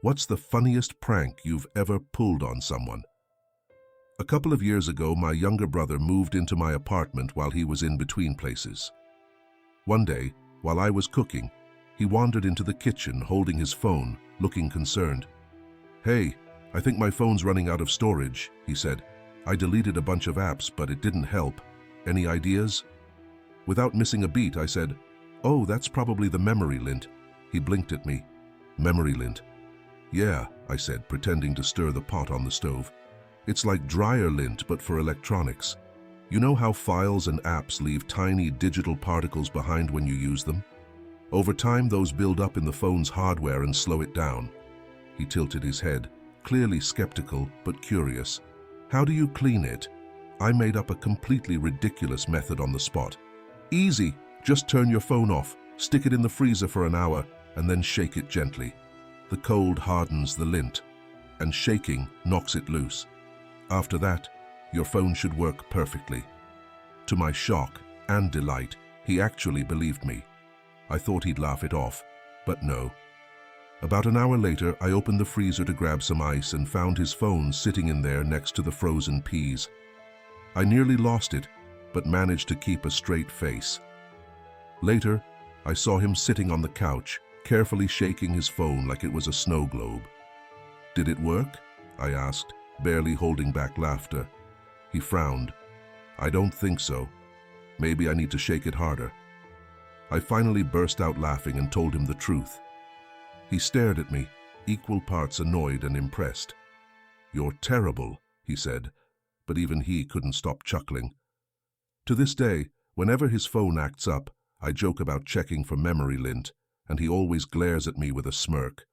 What's the funniest prank you've ever pulled on someone? A couple of years ago, my younger brother moved into my apartment while he was in between places. One day, while I was cooking, he wandered into the kitchen holding his phone, looking concerned. "Hey, I think my phone's running out of storage," he said. "I deleted a bunch of apps, but it didn't help. Any ideas?" Without missing a beat, I said, "Oh, that's probably the memory lint." He blinked at me. "Memory lint?" "Yeah," I said, pretending to stir the pot on the stove. "It's like dryer lint, but for electronics. You know how files and apps leave tiny digital particles behind when you use them? Over time, those build up in the phone's hardware and slow it down." He tilted his head, clearly skeptical but curious. "How do you clean it?" I made up a completely ridiculous method on the spot. "Easy, just turn your phone off, stick it in the freezer for an hour, and then shake it gently. The cold hardens the lint, and shaking knocks it loose. After that, your phone should work perfectly." To my shock and delight, he actually believed me. I thought he'd laugh it off, but no. About an hour later, I opened the freezer to grab some ice and found his phone sitting in there next to the frozen peas. I nearly lost it, but managed to keep a straight face. Later, I saw him sitting on the couch, carefully shaking his phone like it was a snow globe. "Did it work?" I asked, barely holding back laughter. He frowned. "I don't think so. Maybe I need to shake it harder." I finally burst out laughing and told him the truth. He stared at me, equal parts annoyed and impressed. "You're terrible," he said, but even he couldn't stop chuckling. To this day, whenever his phone acts up, I joke about checking for memory lint, and he always glares at me with a smirk.